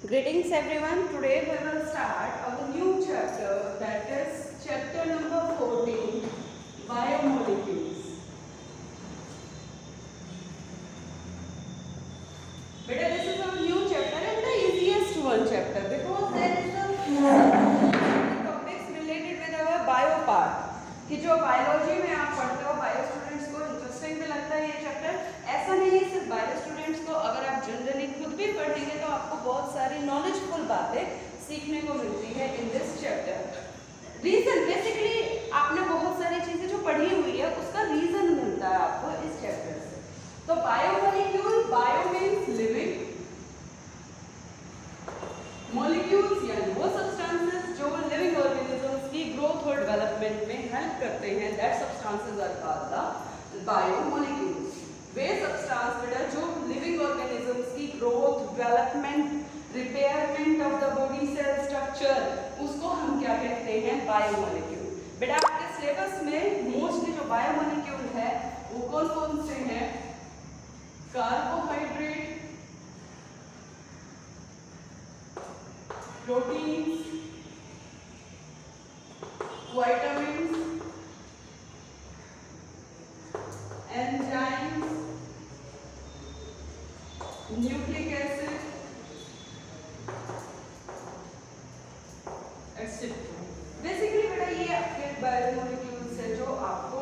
Greetings everyone. Today we will start our new chapter, that is chapter number 14, Biomolecules. Beta, this is our new chapter and the easiest one chapter because there is a topics related with our bio part. कि जो biology में आप पढ़ते हो bio students को interesting भी लगता है ये चैप्टर. ऐसा नहीं है सिर्फ बायो स्टूडेंट्स को, अगर आप जनरली खुद भी पढ़ेंगे तो आपको बहुत सारी नॉलेजफुल बातें सीखने को मिलती है in this chapter. Reason basically आपने बहुत सारी चीजें जो पढ़ी हुई है उसका रीजन मिलता है आपको इस चैप्टर से. तो biomolecule, bio means living, molecules यानी वो सब्सटेंसेस जो लिविंग ऑर्गेनिजम्स की ग्रोथ और डेवलपमेंट में हेल्प करते हैं, that substances are called the biomolecules. वे सब्सटेंस बेटा जो लिविंग ऑर्गेनिजम्स की growth, development, repairment of the body cell structure, उसको हम क्या कहते हैं? बायोमोलिक्यूल. बेटा आपके सिलेबस में मोस्टली जो बायोमोलिक्यूल है वो कौन कौन से हैं? Carbohydrate, proteins, vitamins, enzymes, nucleic acid etcetera. Basically बेटा ये आपके बायोमोलिक्यूल्स है जो आपको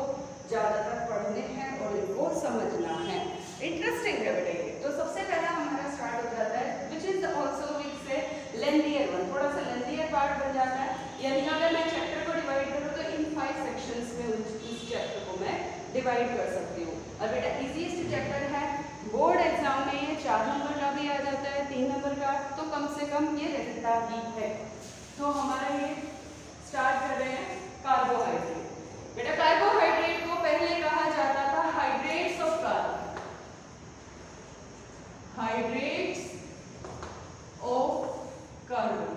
ज्यादातर पढ़ने हैं और इनको समझना है. इंटरेस्टिंग है बेटा ये. तो सबसे पहला हमारा स्टार्ट हो जाता है which is also lengthier one, थोड़ा सा लेंथियर पार्ट बन जाता है. यानी अगर मैं चैप्टर को डिवाइड करूँ तो इन 5 सेक्शंस में उस चैप्टर को मैं डिवाइड कर सकती हूँ. और बेटा इजीएस्ट चैप्टर है. बोर्ड एग्जाम में ये 4 नंबर का भी आ जाता है, 3 नंबर का, तो कम से कम ये रहता ही है. तो हमारा ये स्टार्ट कर रहे हैं कार्बोहाइड्रेट. बेटा कार्बोहाइड्रेट को पहले कहा जाता था hydrates of carbon, hydrates of carbon,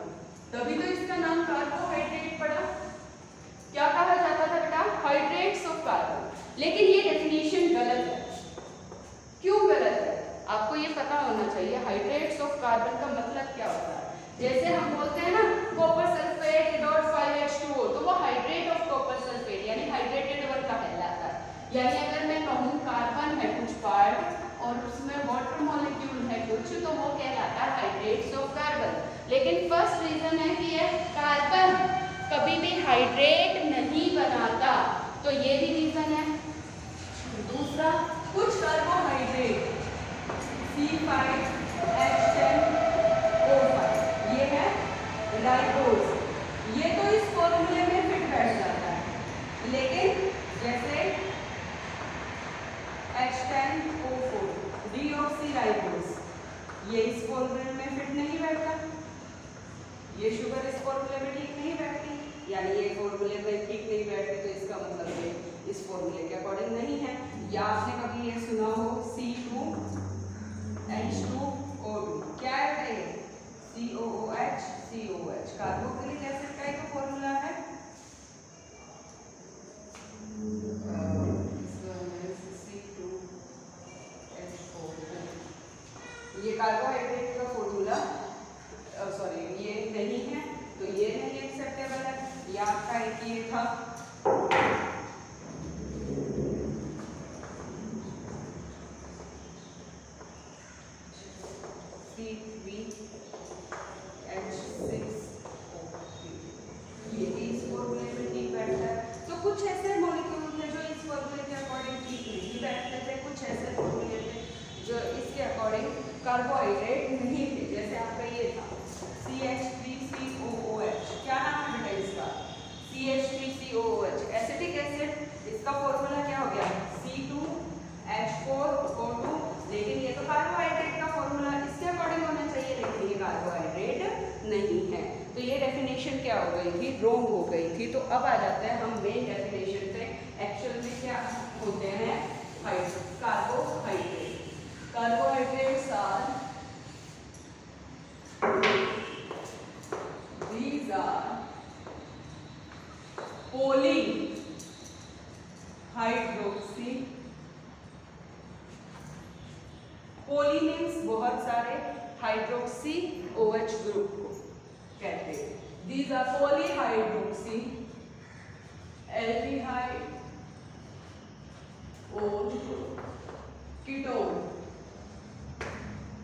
तभी तो इसका नाम कार्बोहाइड्रेट पड़ा. क्या कहा जाता था बेटा? Hydrates of carbon. लेकिन ये डेफिनेशन गलत है. क्यों गलत है? आपको ये पता होना चाहिए हाइड्रेट्स ऑफ कार्बन का मतलब क्या होता है. जैसे हम बोलते हैं ना कॉपर सल्फेट .5H2O, तो वो हाइड्रेट ऑफ कॉपर सल्फेट यानी हाइड्रेटेड वन का कहलाता है. यानी अगर मैं कहूँ कार्बन है कुछ पार्ट और उसमें वाटर मॉलिक्यूल है कुछ, तो वो कहलाता है हाइड्रेट्स ऑफ कार्बन. लेकिन फर्स्ट रीजन है कि ये कार्बन कभी भी हाइड्रेट नहीं बनाता, तो ये भी रीजन है. दूसरा, कुछ कार्बोहाइड्रेट C5H10O5 ये है लाइकोज, ये तो इस फॉर्मूले में फिट बैठ जाता है. लेकिन जैसे H10O4 डीऑक्सीराइबोज, ये इस फॉर्मूले में फिट नहीं बैठता. ये शुगर इस फॉर्मूले में ठीक नहीं बैठती, यानी ये फॉर्मूले में ठीक नहीं बैठती, तो इसका मतलब ये इस फॉर्मूले के अकॉर्डिंग नहीं है. या आपने कभी ये सुना हो C2H2O2, क्या है ये? COOH कार्बोक्सिलिक एसिड का एक फॉर्मूला है. ये कार्बोहाइड्रेट का फॉर्मूला सॉरी ये नहीं है, तो ये नहीं एक्सेप्टेबल है. ये आपका एक ये था C3H6O3, ये भी इस फॉर्मूले में ठीक बैठता है. तो कुछ ऐसे मॉलिक्यूल हैं जो इस फॉर्मूले के अकॉर्डिंग ठीक नहीं बैठते थे, कुछ ऐसे फॉर्मूले थे जो इसके अकॉर्डिंग कार्बोहाइड्रेट नहीं थे. जैसे आपका ये था CH3COOH, क्या नाम है बेटा इसका? CH3COOH acetic acid. इसका फॉर्मूला क्या हो गया? C2H4O2. लेकिन ये तो कार्बोहाइड्रेट का फॉर्मूला इसके अकॉर्डिंग होना चाहिए, लेकिन ये कार्बोहाइड्रेट नहीं है. तो ये डेफिनेशन क्या हो गई थी? रॉन्ग हो गई थी. तो अब आ जाते हैं हम मेन डेफिनेशन पे. एक्चुअल में क्या होते हैं carbohydrate? Carbohydrates are these are polyhydroxy. poly means बहुत सारे, हाइड्रोक्सी O OH ग्रुप को कहते हैं। These are polyhydroxy aldehyde और कीटोन।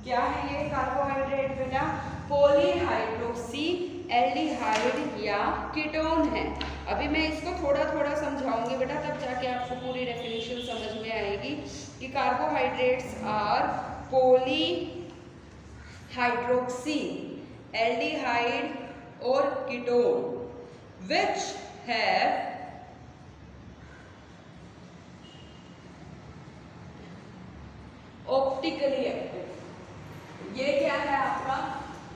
क्या है ये कार्बोहाइड्रेट बेटा? पॉलीहाइड्रोक्सी एल्डिहाइड या कीटोन है। अभी मैं इसको थोड़ा थोड़ा समझाऊंगी बेटा, तब जाके आपको पूरी डेफिनेशन समझ में आएगी कि कार्बोहाइड्रेट्स आर पॉलीहाइड्रोक्सी एल्डिहाइड और ketone which have optically active. ये क्या है आपका,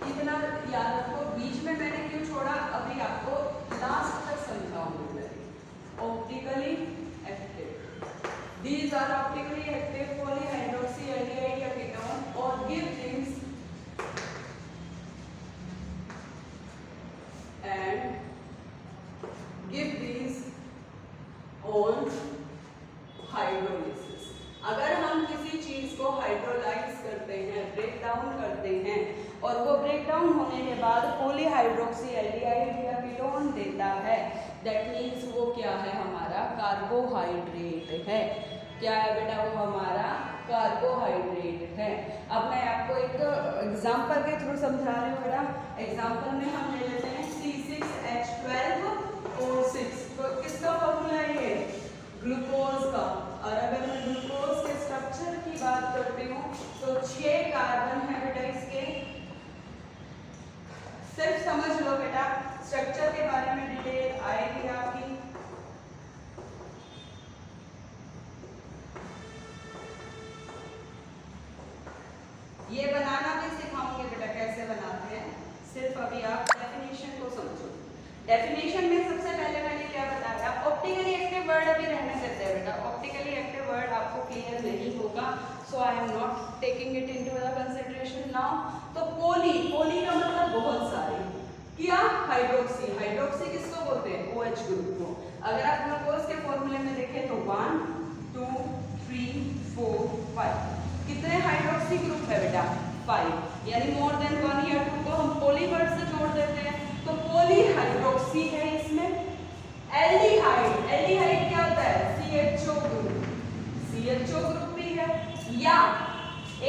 इतना याद रखो। बीच में मैंने क्यों छोड़ा, अभी आपको लास्ट तक समझाऊंगी। Optically active, these are optically active polyhydroxy aldehyde या कीटोन और give things and give these on hydrolysis. अगर हम किसी चीज को हाइड्रोलाइज करते हैं, ब्रेक डाउन करते हैं, और वो ब्रेक डाउन होने के बाद पॉलीहाइड्रोक्सी एल्डिहाइड या कीटोन देता है, दैट मीन्स वो क्या है, हमारा कार्बोहाइड्रेट है। क्या है बेटा? वो हमारा कार्बोहाइड्रेट है। अब मैं आपको एक एग्जांपल के थ्रू समझा रही हूँ बेटा। एग्जांपल में हम ले लेते हैं C6H12O6। तो किसका फॉर्मूला है ये? ग्लूकोज का। और अगर मैं ग्लूकोज के स्ट्रक्चर की बात करती हूँ तो 6 कार्बन है बेटा इसके। सिर्फ समझ लो बेटा, स्ट्रक्चर के बारे में डिटेल आएगी आपकी। ये बनाना भी सिखाऊंगे बेटा, कैसे बनाते हैं। सिर्फ अभी आप डेफिनेशन को समझो। डेफिनेशन में सबसे पहले मैंने क्या बताया, ऑप्टिकली एक्टिव वर्ड अभी रहने देते हैं बेटा। ऑप्टिकली एक्टिव वर्ड आपको क्लियर नहीं होगा, so I am not taking it into the consideration now. तो पोली का मतलब बहुत सारे, क्या? हाइड्रोक्सी। हाइड्रोक्सी किसको बोलते हैं? OH ग्रुप को। अगर आप ग्लूकोज के फॉर्मूले में देखें तो 1 2 3 4 5 कितने हाइड्रोक्सी ग्रुप है बेटा? 5, यानी मोर देन 1 या 2 को हम पोली वर्ड से जोड़ देते हैं, तो पॉलीहाइड्रोक्सी है इसमें। एल्डिहाइड, एल्डिहाइड क्या होता है? CHO group. CHO ग्रुप भी है। या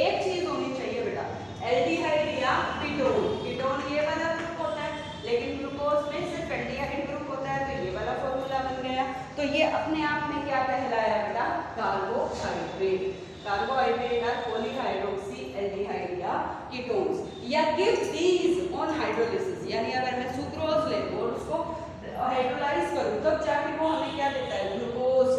एक चीज होनी चाहिए बेटा, एल्डिहाइड या कीटोन। कीटोन ये वाला ग्रुप होता है, लेकिन ग्लूकोज में सिर्फ एल्डिहाइड ग्रुप होता है, तो ये वाला फॉर्मूला बन गया। तो ये अपने आप में क्या कहलाया बेटा? Carbohydrate. Carbohydrate are polyhydroxy aldehyde या कीटोन्स। या गिव दीज ऑन हाइड्रोलिसिस, यानी अगर मैं सुक्रोज ले और उसको हाइड्रोलाइज करूं तब जाके वो हमें क्या देता है? ग्लूकोज।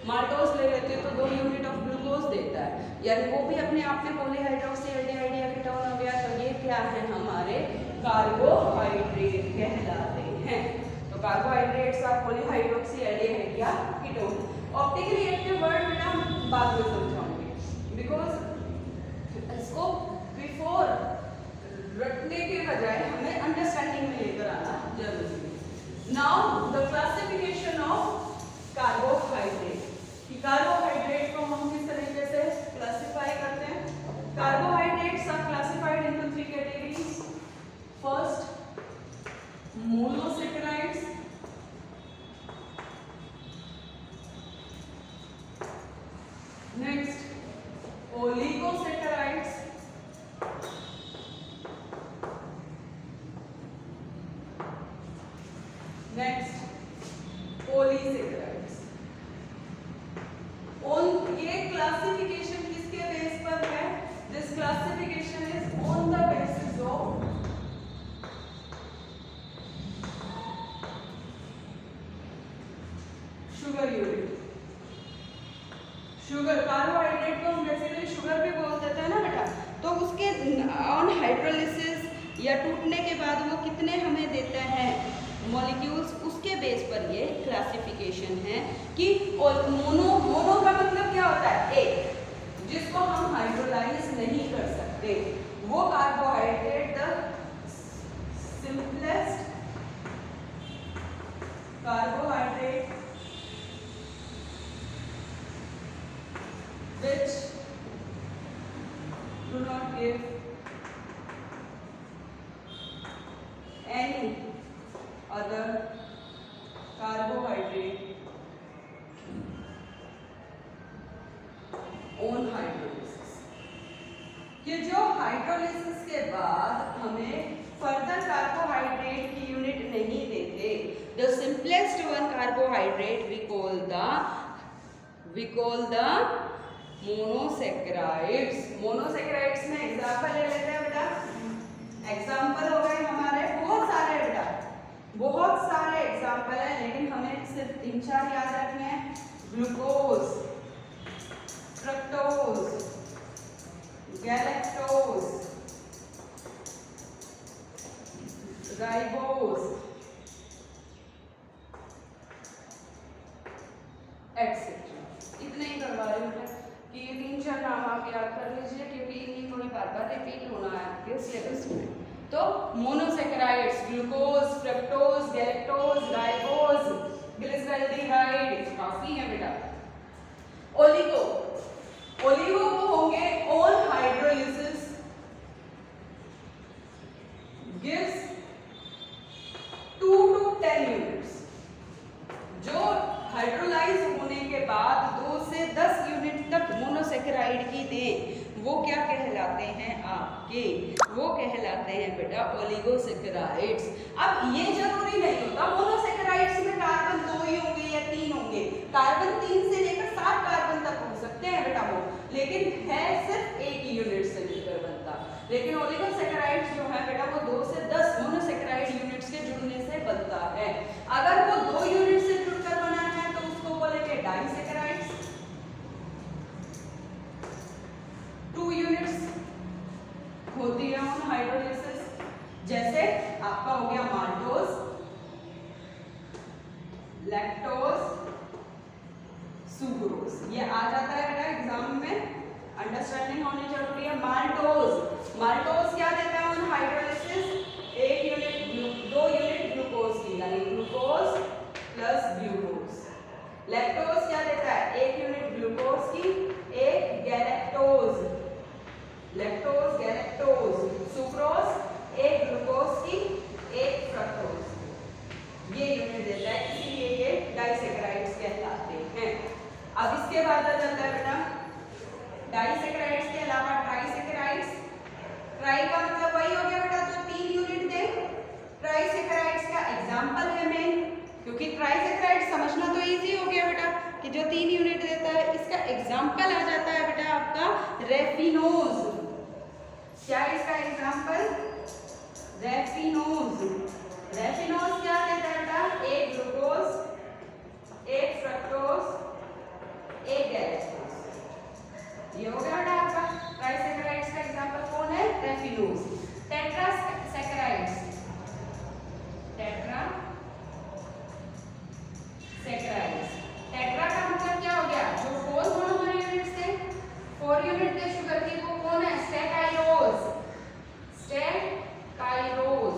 माल्टोज ले लेते हैं तो 2 यूनिट ऑफ ग्लूकोज देता है, यानी वो भी अपने आप में पॉलीहाइड्रोक्सी एल्डिहाइड या कीटोन हो गया। तो ये क्या है? हमारे कार्बोहाइड्रेट कहलाते हैं। तो कार्बोहाइड्रेट्स आर पॉलीहाइड्रोक्सी एल्डिहाइड या कीटोन। ऑप्टिकली एक्टिव वर्ड बेटा बाद में समझाऊंगी, बिकॉज इसको बिफोर रटने के बजाय हमें अंडरस्टैंडिंग में लेकर आना जरूरी है। Now the classification of carbohydrate. Carbohydrate को हम किस तरीके से क्लासिफाई करते हैं? Carbohydrates are classified into 3 categories. First, monosaccharides, next oligosaccharides, next polysaccharides. On ये क्लासिफिकेशन किसके बेस पर है? This classification is on the basis of sugar unit. Sugar, carbohydrate को हम बेसिकली शुगर भी बोल देते हैं ना बेटा। तो उसके ऑन हाइड्रोलिसिस या टूटने के बाद वो कितने हमें देते हैं मॉलिक्यूल्स, उसके बेस पर ये क्लासिफिकेशन है कि मोनो का मतलब क्या होता है? एक, जिसको हम हाइड्रोलाइज नहीं कर सकते, वो carbohydrate the simplest carbohydrate which do not give any other carbohydrate on hydrolysis। ये जो हाइड्रोलिसिस के बाद हमें फर्दर कार्बोहाइड्रेट की यूनिट नहीं देते, the simplest one carbohydrate we call the monosaccharides. Monosaccharides में एग्जांपल ले लेते हैं बेटा। एग्जांपल हो गए हमारे बहुत सारे बेटा, बहुत सारे एग्जांपल हैं, लेकिन हमें सिर्फ 3-4 याद रखने हैं। Glucose, fructose, galactose, ribose etcetera. इतने ही करवा रही हूँ कि ये 3-4 नाम आप याद कर लीजिए, क्योंकि इन्हीं को ही बार बार रिपीट होना है आपके सिलेबस में। तो monosaccharides glucose, fructose, galactose, ribose, glyceraldehyde, काफी है बेटा। ओलिगो, ओलिगो वो होंगे on hydrolysis gives 2 to 10 units. जो हाइड्रोलाइज होने के बाद 2 से 10 यूनिट तक मोनोसेक्राइड की दें, वो क्या कहलाते हैं आपके? वो कहलाते हैं बेटा ओलिगोसेक्राइड्स। अब ये जरूरी नहीं होता मोनोसेक्राइड्स में कार्बन 2 ही होंगे या 3 होंगे। कार्बन 3 से लेकर 7 कार्बन तक हो सकते हैं बेटा वो, लेकिन है सिर्फ एक ही यूनिट से मिलकर बनता। लेकिन ओलिगोसेक्राइड्स जो है बेटा वो 2 से 10 मोनोसेक्राइड यूनिट्स के जुड़ने से बनता है। अगर वो 2 यूनिट से जुड़कर बना है तो उसको बोलेंगे डाइसेक्राइड्स। 2 यूनिट्स होती है ऑन हाइड्रोलिसिस, जैसे आपका हो गया माल्टोज, लैक्टोज, सुक्रोज। ये आ जाता है बेटा एग्जाम में, अंडरस्टैंडिंग होनी जरूरी है। माल्टोज, माल्टोज क्या देता है ऑन हाइड्रोलिसिस? 2 यूनिट ग्लूकोज की, यानी ग्लूकोज प्लस ग्लूकोज। लैक्टोज क्या देता है? 1 यूनिट ग्लूकोज की, 1 galactose, lactose galactose. Sucrose 1 glucose की, 1 फ्रक्टोज। ये यूनिट देता है, इसीलिए ये डाइसेक्राइड्स कहलाते हैं। अब इसके बाद आ जाता है बेटा डाइसेक्राइड्स के अलावा ट्राइसेक्राइड्स। ट्राई का मतलब वही हो गया बेटा जो 3 यूनिट दे। ट्राइसेक्राइड्स का एग्जांपल है मेन, क्योंकि ट्राइसेक्राइड समझना तो इजी हो गया बेटा कि जो 3 यूनिट देता है। इसका एग्जांपल आ जाता है बेटा आपका रेफिनोज। क्या है इसका एग्जांपल? रेफिनोज। रेफिनोज क्या देता है बेटा? 1 ग्लूकोज, 1 फ्रक्टोज, 1 गैलेक्टोज। ये हो गया बेटा आपका ट्राइसेक्राइड्स का एग्जांपल। कौन है? रेफिनोज। टेट्रासेक्राइड्स, tetra saccharides. टेट्रा का मतलब क्या हो गया? जो 4 मोनोमर यूनिट्स थे, 4 यूनिट थे शुगर की, वो कौन है? स्टेकाइरोज, स्टेकाइरोज,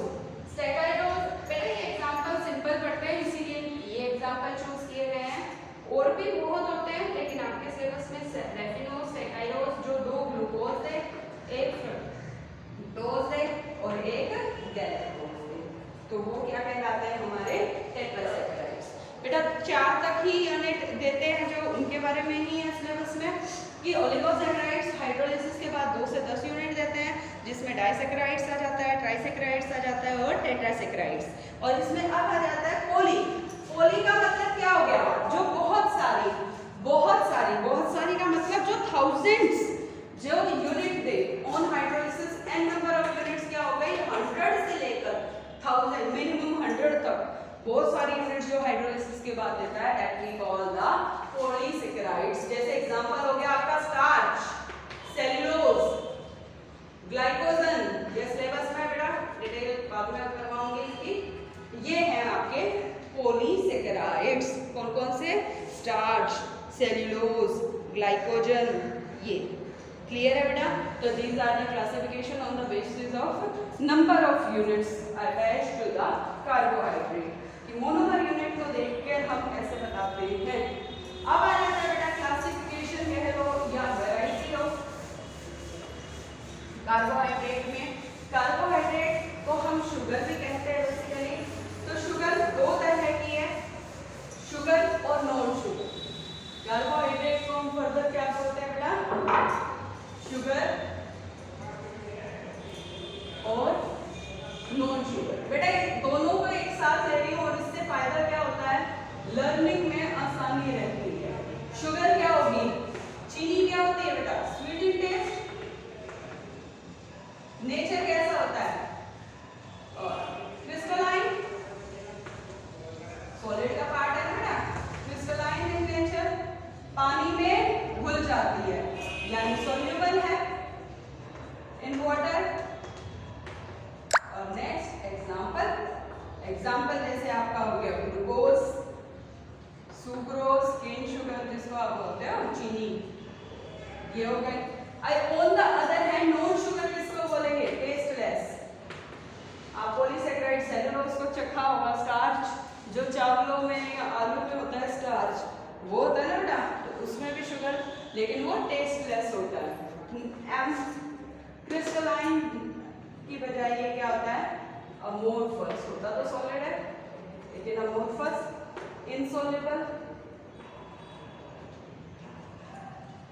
स्टेकाइरोज। पहले ये एग्जांपल सिंपल पढ़ते हैं, इसीलिए ये एग्जांपल चूज किए गए हैं। और भी बहुत होते हैं, लेकिन आपके सिलेबस में रेफिनोज, स्टेकाइरोज जो 2 ग्लूकोज थे, 1 फ्रक्टोज थे और 1 गैलेक्टोज थे, तो वो क्या कहलाते हैं? हमारे टेट्रासेक्राइड्स। बेटा 4 तक ही यूनिट देते हैं जो उनके बारे में ही है सिलेबस में, कि ओलिगोसेक्राइड्स हाइड्रोलिसिस के बाद 2 से 10 यूनिट देते हैं, जिसमें डाइसेक्राइड्स आ जाता है, ट्राइसेक्राइड्स आ जाता है और टेट्रासेक्राइड्स। और इसमें अब आ जाता है पोली। पोली का मतलब क्या हो गया? जो बहुत सारी, बहुत सारी, बहुत सारी का मतलब जो थाउजेंड्स जो यूनिट दे on hydrolysis. N number of units क्या हो गई? 100 से लेकर 1000, मिनिमम 100 तक बहुत सारी यूनिट्स जो हाइड्रोलिसिस के बाद देता है, that we call the polysaccharides. जैसे एग्जांपल हो गया आपका स्टार्च, सेल्यूलोज, ग्लाइकोजन। ये सिलेबस में बेटा डिटेल बाद में करवाऊंगी इसकी। ये हैं आपके पॉलीसेकेराइड्स। कौन कौन से? Starch, cellulose, glycogen. ये क्लियर है बेटा? तो these are the classification on the basis of number of units attached to the carbohydrate. कि मोनोमर यूनिट को देखकर हम ऐसे बताते हैं। अब आ जाता है बेटा क्लासिफिकेशन कह लो या वैरायटी ऑफ कार्बोहाइड्रेट में। कार्बोहाइड्रेट को हम शुगर भी कहते हैं नॉन शुगर। बेटा दोनों को एक साथ ले रही हूँ और इससे फायदा क्या होता है, लर्निंग में आसानी रहती है। शुगर क्या होगी, चीनी क्या होती है बेटा, स्वीट इन टेस्ट। नेचर कैसा होता है, और क्रिस्टलाइन, सॉलिड का पार्ट है ना बेटा, क्रिस्टलाइन इन नेचर, पानी में घुल जाती है यानी सॉल्युबल है इन वाटर। और नेक्स्ट एग्जांपल जैसे आपका हो गया ग्लूकोज, सुक्रोज, केन शुगर जिसको आप बोलते हो चीनी, ये हो गए। On the other hand non sugar किसको बोलेंगे, टेस्टलेस। आप पॉलीसेकेराइड सेलुलोज को चखा होगा, स्टार्च जो चावलों में या आलू में होता है स्टार्च, वो होता है ना बेटा, तो उसमें भी शुगर, लेकिन वो टेस्टलेस होता है। क्रिस्टलाइन की बजाय ये क्या होता है, अमोर्फस होता तो सॉलिड है, लेकिन अमोर्फस, इनसॉल्युबल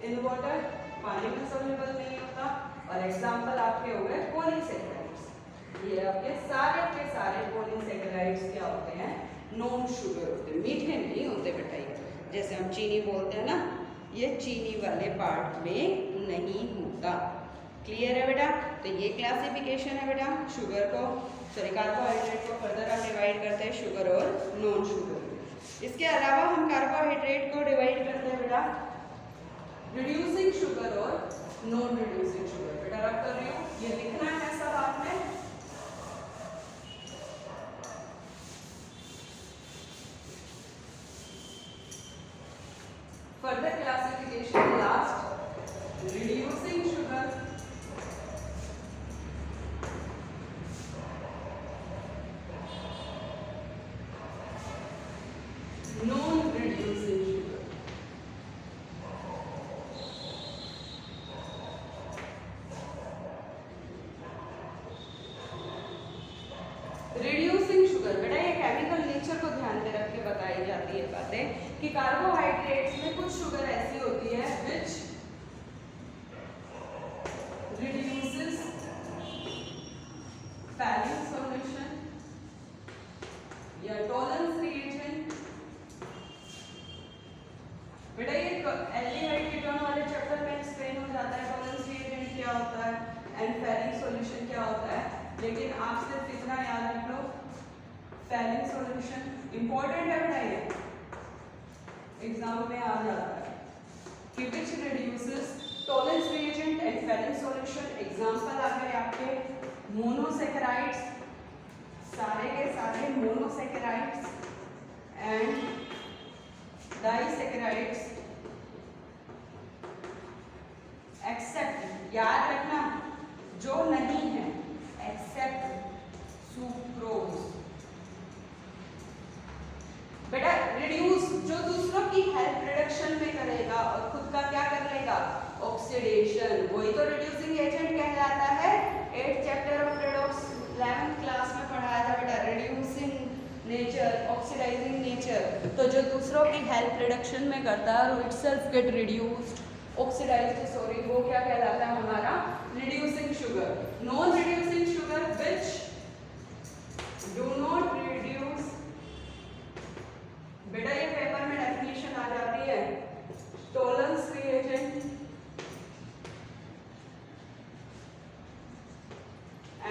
इन वाटर, पानी में सॉल्युबल नहीं होता। और एग्जांपल आपके हो गए पॉलीसेकेराइड्स, ये आपके सारे पॉलीसेकेराइड्स क्या होते हैं, नॉन शुगर होते हैं, मीठे नहीं होते बेटा। ये जैसे हम चीनी बोलते हैं ना, ये चीनी वाले पार्ट में नहीं होता। क्लियर है बेटा। तो ये क्लासिफिकेशन है बेटा शुगर को, सॉरी कार्बोहाइड्रेट को फर्दर हम डिवाइड करते हैं शुगर और नॉन शुगर। इसके अलावा हम कार्बोहाइड्रेट को डिवाइड करते हैं बेटा रिड्यूसिंग शुगर और नॉन रिड्यूसिंग शुगर। बेटा रख कर रही हूँ, ये लिखना है सब आपने। Further classification last, reducing sugar, non reducing sugar. Reducing sugar बेटा ये केमिकल नेचर को ध्यान में रख के बताई जाती है बातें कि कार्बोहाइड्रेट्स में कुछ शुगर ऐसी होती है विच reduces Fallin solution या टॉलरेंस रिएजेंट। बेटा ये एल्डिहाइड कीटोन वाले चैप्टर में एक्सप्लेन हो जाता है टॉलरेंस रिएजेंट क्या होता है एंड Fallin सॉल्यूशन क्या होता है, लेकिन आप सिर्फ इतना याद रख लो Fallin सॉल्यूशन इंपॉर्टेंट है बेटा, ये एग्जाम में आ जाता है कि which reduces Tollens reagent and Fallin solution. Example आ गए आपके मोनोसेकेराइड्स, सारे के सारे मोनोसेकेराइड्स एंड डाइसेकेराइड्स एक्सेप्ट, याद रखना जो नहीं है, एक्सेप्ट सुक्रोज। बेटा रिड्यूस जो दूसरों की हेल्प रिडक्शन में करेगा और खुद का क्या कर लेगा, ऑक्सीडेशन, वही तो रिड्यूसिंग एजेंट कहलाता है। 8th chapter of redox 11th class में पढ़ाया था बेटा, रिड्यूसिंग नेचर, ऑक्सीडाइजिंग नेचर। तो जो दूसरों की हेल्प रिडक्शन में करता है और itself get reduced, oxidised, sorry, वो क्या कहलाता है हमारा reducing sugar. Non reducing sugar which do not reduce, बेटा ये पेपर में डेफिनेशन आ जाती है Tollens reagent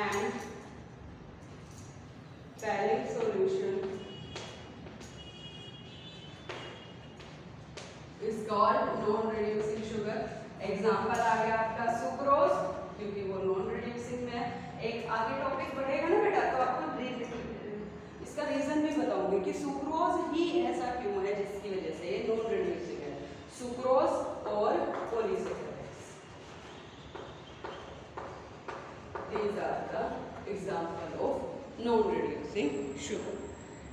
and Fallin solution is called non-reducing sugar। Example आ गया आपका सुक्रोज, क्योंकि वो नॉन रिड्यूसिंग में है। एक आगे टॉपिक बढ़ेगा ना बेटा तो आपको इसका रीजन भी बताऊंगी कि सुक्रोज ही ऐसा क्यों है जिसकी वजह से ये नॉन रिड्यूसिंग है, सुक्रोज और polysaccharides. These are the example of non-reducing sugar।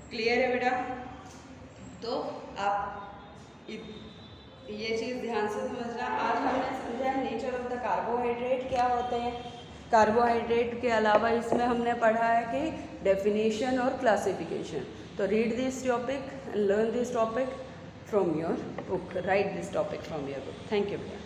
Clear है बेटा। तो आप ये चीज़ ध्यान से समझना। आज हमने समझा नेचर ऑफ द कार्बोहाइड्रेट क्या होते हैं। कार्बोहाइड्रेट के अलावा इसमें हमने पढ़ा है कि डेफिनेशन और क्लासिफिकेशन। तो read this topic and learn this topic from your book, right this topic from your book. Thank you बेटा।